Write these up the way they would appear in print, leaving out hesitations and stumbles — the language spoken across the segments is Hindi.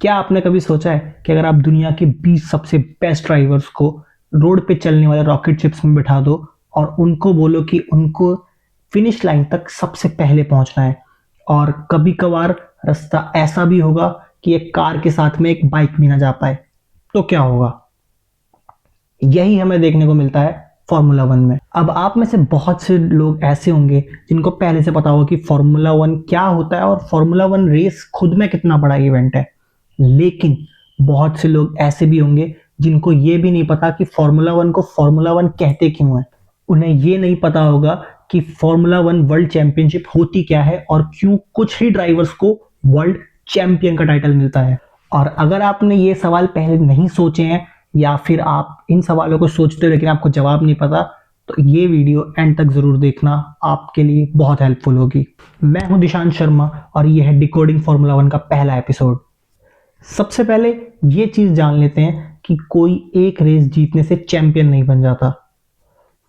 क्या आपने कभी सोचा है कि अगर आप दुनिया के 20 सबसे बेस्ट ड्राइवर्स को रोड पे चलने वाले रॉकेट शिप्स में बिठा दो और उनको बोलो कि उनको फिनिश लाइन तक सबसे पहले पहुंचना है, और कभी कभार रास्ता ऐसा भी होगा कि एक कार के साथ में एक बाइक भी ना जा पाए, तो क्या होगा? यही हमें देखने को मिलता है फार्मूला वन में। अब आप में से बहुत से लोग ऐसे होंगे जिनको पहले से पता होगा कि फार्मूला वन क्या होता है और फार्मूला वन रेस खुद में कितना बड़ा इवेंट है। लेकिन बहुत से लोग ऐसे भी होंगे जिनको ये भी नहीं पता कि फार्मूला वन को फार्मूला वन कहते क्यों है। उन्हें ये नहीं पता होगा कि फार्मूला वन वर्ल्ड चैंपियनशिप होती क्या है और क्यों कुछ ही ड्राइवर्स को वर्ल्ड चैंपियन का टाइटल मिलता है। और अगर आपने ये सवाल पहले नहीं सोचे हैं या फिर आप इन सवालों को सोचते हो लेकिन आपको जवाब नहीं पता, तो ये वीडियो एंड तक जरूर देखना, आपके लिए बहुत हेल्पफुल होगी। मैं हूं दिशांत शर्मा और ये है डिकोडिंग फार्मूला वन का पहला एपिसोड। सबसे पहले ये चीज जान लेते हैं कि कोई एक रेस जीतने से चैंपियन नहीं बन जाता।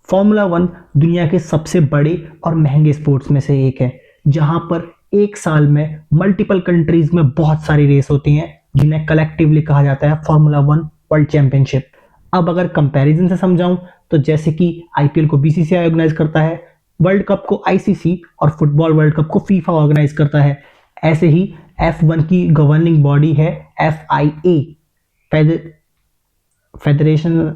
फार्मूला वन दुनिया के सबसे बड़े और महंगे स्पोर्ट्स में से एक है, जहां पर एक साल में मल्टीपल कंट्रीज में बहुत सारी रेस होती हैं जिन्हें कलेक्टिवली कहा जाता है फार्मूला वन वर्ल्ड चैंपियनशिप। अब अगर कंपैरिजन से समझाऊं तो जैसे कि आईपीएल को बीसीसीआई ऑर्गेनाइज करता है, वर्ल्ड कप को आईसीसी और फुटबॉल वर्ल्ड कप को फीफा ऑर्गेनाइज करता है, ऐसे ही F1 की गवर्निंग बॉडी है FIA, फेडरेशन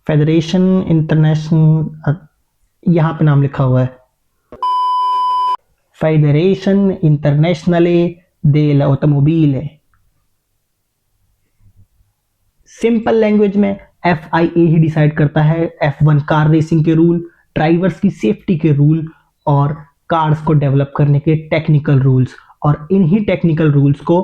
फेडरेशन इंटरनेशनल, यहाँ पे नाम लिखा हुआ है Federation Internationale de l' Automobile. Simple language में FIA ही डिसाइड करता है F1 कार रेसिंग के रूल, ड्राइवर्स की सेफ्टी के रूल और कार्स को डेवलप करने के टेक्निकल रूल्स, और इन्हीं टेक्निकल रूल्स को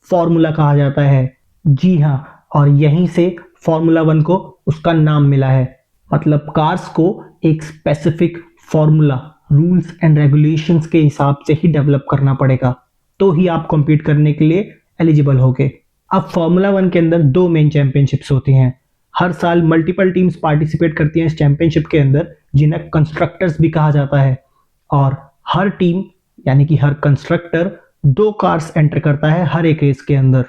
फॉर्मूला कहा जाता है। जी हाँ, और यहीं से फॉर्मूला वन को उसका नाम मिला है। मतलब कार्स को एक specific formula, rules and regulations के हिसाब से ही डेवलप करना पड़ेगा, तो ही आप कॉम्पीट करने के लिए एलिजिबल होगे। अब फार्मूला वन के अंदर दो मेन चैंपियनशिप्स होती हैं। हर साल मल्टीपल टीम्स पार्टिसिपेट करती हैं इस चैंपियनशिप के अंदर, जिन्हें कंस्ट्रक्टर्स भी कहा जाता है, और हर टीम यानी कि हर कंस्ट्रक्टर दो कार्स एंटर करता है हर एक रेस के अंदर।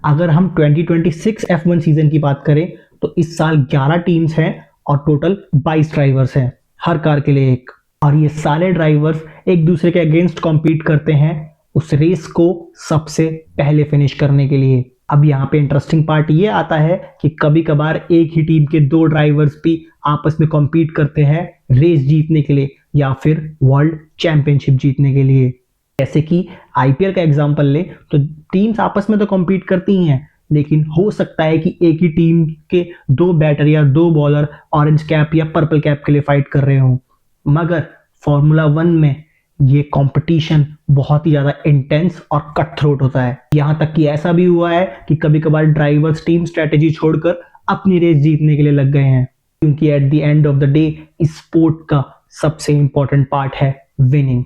अगर हम 2026 F1 सीजन की बात करें तो इस साल 11 टीम्स हैं और टोटल 22 ड्राइवर्स हैं, हर कार के लिए एक। और ये सारे ड्राइवर्स एक दूसरे के अगेंस्ट कॉम्पीट करते हैं उस रेस को सबसे पहले फिनिश करने के लिए। अब यहाँ पे इंटरेस्टिंग पार्ट ये आता है कि कभी कभार एक ही टीम के दो ड्राइवर्स भी आपस में कॉम्पीट करते हैं रेस जीतने के लिए या फिर वर्ल्ड चैंपियनशिप जीतने के लिए। जैसे कि आईपीएल का एग्जांपल ले तो टीम्स आपस में तो कॉम्पीट करती ही हैं, लेकिन हो सकता है कि एक ही टीम के दो बैटर या दो बॉलर ऑरेंज कैप या पर्पल कैप के लिए फाइट कर रहे हों। मगर फॉर्मूला वन में ये कंपटीशन बहुत ही ज्यादा इंटेंस और कट थ्रोट होता है। यहां तक कि ऐसा भी हुआ है कि कभी कभार ड्राइवर्स टीम स्ट्रेटेजी छोड़कर अपनी रेस जीतने के लिए लग गए हैं, क्योंकि at the end of the day इस स्पोर्ट का सबसे इंपॉर्टेंट पार्ट है विनिंग।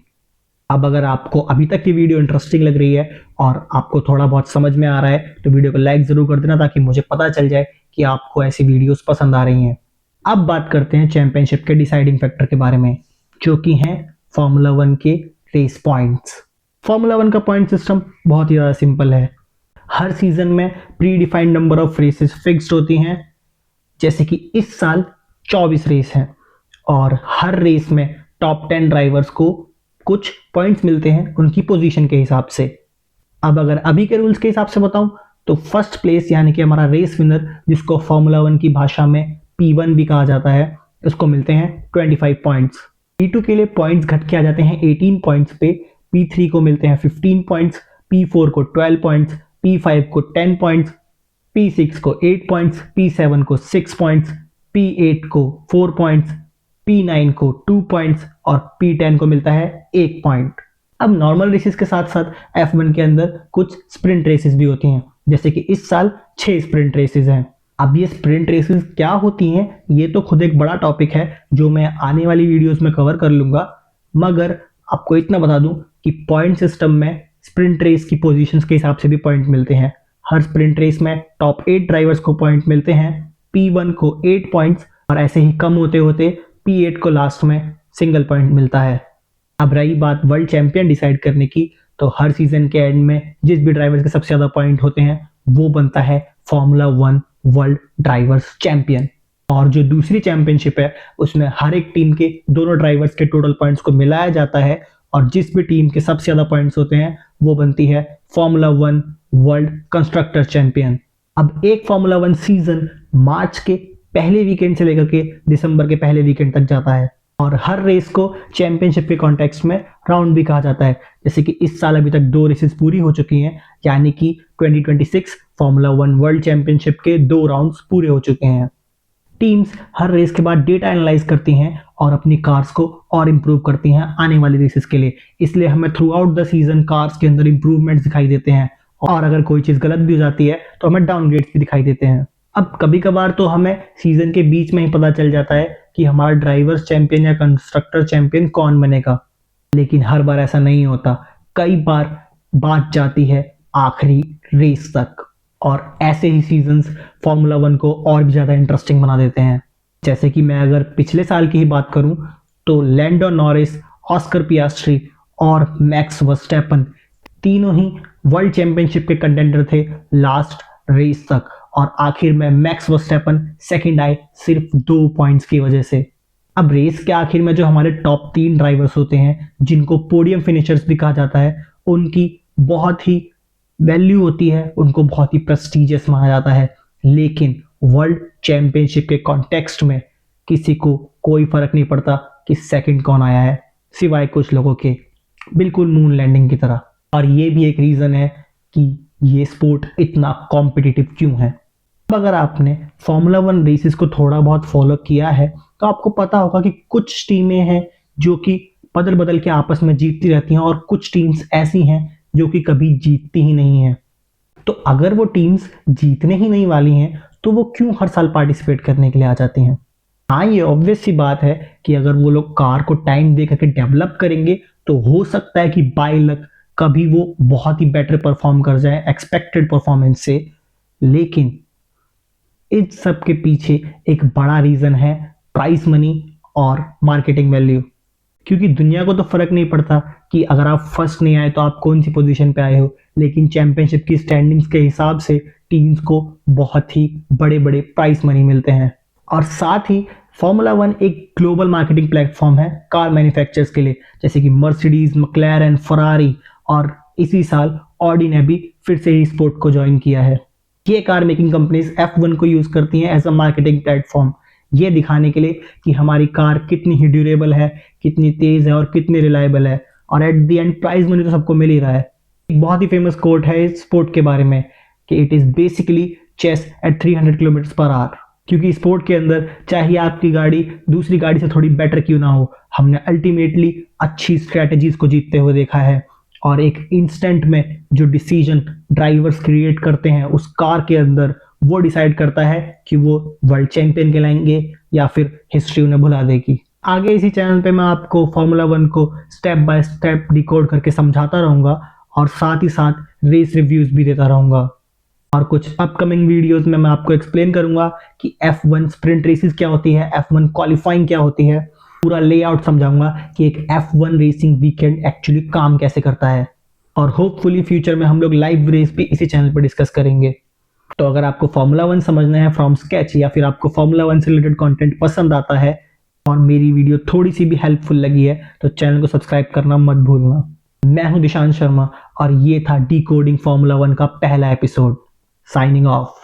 अब अगर आपको अभी तक की वीडियो इंटरेस्टिंग लग रही है और आपको थोड़ा बहुत समझ में आ रहा है तो वीडियो को लाइक जरूर कर देना, ताकि मुझे पता चल जाए कि आपको ऐसी वीडियोस पसंद आ रही हैं। अब बात करते हैं चैंपियनशिप के डिसाइडिंग फैक्टर के बारे में, जो कि हैं फार्मूला वन के रेस पॉइंट्स। फार्मूला वन का पॉइंट सिस्टम बहुत ही ज़्यादा सिंपल है। हर सीजन में predefined number of races fixed होती हैं, जैसे कि इस साल 24 रेस हैं और हर रेस में टॉप 10 ड्राइवर्स को कुछ पॉइंट्स मिलते हैं उनकी पोजीशन के हिसाब से। अब अगर अभी के रूल्स के हिसाब से बताऊं तो फर्स्ट प्लेस यानी कि हमारा रेस विनर, जिसको फार्मूला वन की भाषा में P1 भी कहा जाता है, उसको मिलते हैं 25 पॉइंट्स। P2 के लिए पॉइंट्स घट के आ जाते हैं 18 पॉइंट्स पे, P3 को मिलते हैं 15 पॉइंट्स, P4 को 12 पॉइंट्स, P5 को 10 पॉइंट्स, P6 को 8 पॉइंट्स, P7 को 6 पॉइंट्स, P8 को 4 पॉइंट्स, P9 को 2 पॉइंट्स और P10 को मिलता है 1 पॉइंट। अब नॉर्मल रेसेस के साथ साथ F1 के अंदर कुछ स्प्रिंट रेसेस भी होती हैं, जैसे कि इस साल 6 स्प्रिंट रेसेस हैं। अब ये स्प्रिंट रेसेस क्या होती हैं ये तो खुद एक बड़ा टॉपिक है जो मैं आने वाली वीडियोस में कवर कर लूंगा, मगर आपको इतना बता दूं कि पॉइंट सिस्टम में स्प्रिंट रेस की पोजीशंस के हिसाब से भी पॉइंट मिलते हैं। हर स्प्रिंट रेस में टॉप 8 ड्राइवर्स को पॉइंट मिलते हैं, P1 को 8 पॉइंट्स और ऐसे ही कम होते होते P8 को लास्ट में सिंगल पॉइंट मिलता है। अब रही बात वर्ल्ड चैंपियन डिसाइड करने की, तो हर सीजन के एंड में जिस भी ड्राइवर्स के सबसे ज्यादा पॉइंट होते हैं वो बनता है formula one world drivers champion. और जो दूसरी चैंपियनशिप है उसमें हर एक टीम के दोनों ड्राइवर्स के टोटल पॉइंट्स को मिलाया जाता है और जिस भी टीम के सबसे ज्यादा पॉइंट्स होते हैं वो बनती है formula one world constructor champion. अब एक फॉर्मूला वन सीजन मार्च के पहले वीकेंड से लेकर के दिसंबर के पहले वीकेंड तक जाता है और हर रेस को चैंपियनशिप के कॉन्टेक्स्ट में राउंड भी कहा जाता है। जैसे कि इस साल अभी तक 2 रेसेस पूरी हो चुकी हैं, यानी कि 2026 फॉर्मूला वन वर्ल्ड चैंपियनशिप के 2 राउंड्स पूरे हो चुके हैं। टीम्स हर रेस के बाद डेटा एनालाइज करती हैं और अपनी कार्स को और इम्प्रूव करती हैं आने वाली रेसेस के लिए। इसलिए हमें through out the season cars के अंदर इम्प्रूवमेंट्स दिखाई देते हैं और अगर कोई चीज़ गलत भी हो जाती है तो हमें डाउनग्रेड्स भी दिखाई देते हैं। अब कभी कभार तो हमें सीजन के बीच में ही पता चल जाता है कि हमारा ड्राइवर्स चैंपियन या कंस्ट्रक्टर चैंपियन कौन बनेगा, लेकिन हर बार ऐसा नहीं होता। कई बार बात जाती है आखिरी रेस तक और ऐसे ही सीजन्स फॉर्मूला वन को और भी ज़्यादा इंटरेस्टिंग बना देते हैं। जैसे कि मैं अगर पिछले साल की ही बात करूं तो लैंडो नॉरिस, ऑस्कर पियास्ट्री और मैक्स वर्स्टैपन तीनों ही वर्ल्ड चैंपियनशिप के कंटेंडर थे लास्ट रेस तक और आखिर में मैक्स वर्स्टैपन सेकंड आए सिर्फ 2 पॉइंट्स की वजह से। अब रेस के आखिर में जो हमारे टॉप 3 ड्राइवर्स होते हैं जिनको पोडियम फिनिशर्स भी कहा जाता है, उनकी बहुत ही वैल्यू होती है, उनको बहुत ही प्रेस्टिजियस माना जाता है। लेकिन वर्ल्ड चैंपियनशिप के कॉन्टेक्स्ट में किसी को कोई फर्क नहीं पड़ता कि सेकंड कौन आया है, सिवाय कुछ लोगों के, बिल्कुल मून लैंडिंग की तरह। और ये भी एक रीज़न है कि ये स्पोर्ट इतना कॉम्पिटिटिव क्यों है। अब अगर आपने फॉर्मूला वन रेसेस को थोड़ा बहुत फॉलो किया है तो आपको पता होगा कि कुछ टीमें हैं जो कि बदल बदल के आपस में जीतती रहती हैं और कुछ टीम्स ऐसी हैं जो कि कभी जीतती ही नहीं हैं। तो अगर वो टीम्स जीतने ही नहीं वाली हैं तो वो क्यों हर साल पार्टिसिपेट करने के लिए आ जाती हैं? हाँ, ये ऑब्वियस सी बात है कि अगर वो लोग कार को टाइम दे करके डेवलप करेंगे तो हो सकता है कि बाय लक कभी वो बहुत ही बेटर परफॉर्म कर जाए एक्सपेक्टेड परफॉर्मेंस से। लेकिन इस सब के पीछे एक बड़ा रीज़न है प्राइस मनी और मार्केटिंग वैल्यू। क्योंकि दुनिया को तो फर्क नहीं पड़ता कि अगर आप फर्स्ट नहीं आए तो आप कौन सी पोजीशन पे आए हो, लेकिन चैंपियनशिप की स्टैंडिंग्स के हिसाब से टीम्स को बहुत ही बड़े बड़े प्राइस मनी मिलते हैं। और साथ ही फॉर्मूला वन एक ग्लोबल मार्केटिंग प्लेटफॉर्म है कार मैन्युफैक्चरर्स के लिए, जैसे कि मर्सिडीज, मैक्लेरन, फरारी और इसी साल ऑडी ने भी फिर से ही स्पोर्ट को ज्वाइन किया है। ये कार मेकिंग कंपनीज F1 को यूज करती हैं एज अ मार्केटिंग प्लेटफॉर्म, ये दिखाने के लिए कि हमारी कार कितनी ही ड्यूरेबल है, कितनी तेज है और कितनी रिलायबल है। और at the end price money तो सबको मिल ही रहा है। एक बहुत ही फेमस कोट है इस स्पोर्ट के बारे में कि it is basically chase at 300 kilometre per hour. क्योंकि स्पोर्ट के अंदर चाहे आपकी गाड़ी दूसरी गाड़ी से थोड़ी बेटर क्यों ना हो, हमने अल्टीमेटली अच्छी स्ट्रेटजीज को जीतते हुए देखा है। और एक इंस्टेंट में जो डिसीजन ड्राइवर्स क्रिएट करते हैं उस कार के अंदर, वो डिसाइड करता है कि वो वर्ल्ड चैंपियन कहलाएंगे या फिर हिस्ट्री उन्हें भुला देगी। आगे इसी चैनल पे मैं आपको फॉर्मूला वन को स्टेप बाय स्टेप डिकोड करके समझाता रहूँगा और साथ ही साथ रेस रिव्यूज भी देता रहूँगा। और कुछ अपकमिंग वीडियोस में मैं आपको एक्सप्लेन करूँगा कि F1 स्प्रिंट रेसेस क्या होती है, F1 क्वालिफाइंग क्या होती है, पूरा लेआउट समझाऊंगा कि एक F1 रेसिंग वीकेंड एक्चुअली काम कैसे करता है। और होपफुली फ्यूचर में हम लोग लाइव रेस भी इसी चैनल पर डिस्कस करेंगे। तो अगर आपको फॉर्मूला वन समझना है फ्रॉम स्केच या फिर आपको फॉर्मूला वन से रिलेटेड कंटेंट पसंद आता है और मेरी वीडियो थोड़ी सी भी हेल्पफुल लगी है तो चैनल को सब्सक्राइब करना मत भूलना। मैं हूं दिशांत शर्मा और ये था डिकोडिंग फॉर्मूला वन का पहला एपिसोड। Signing off.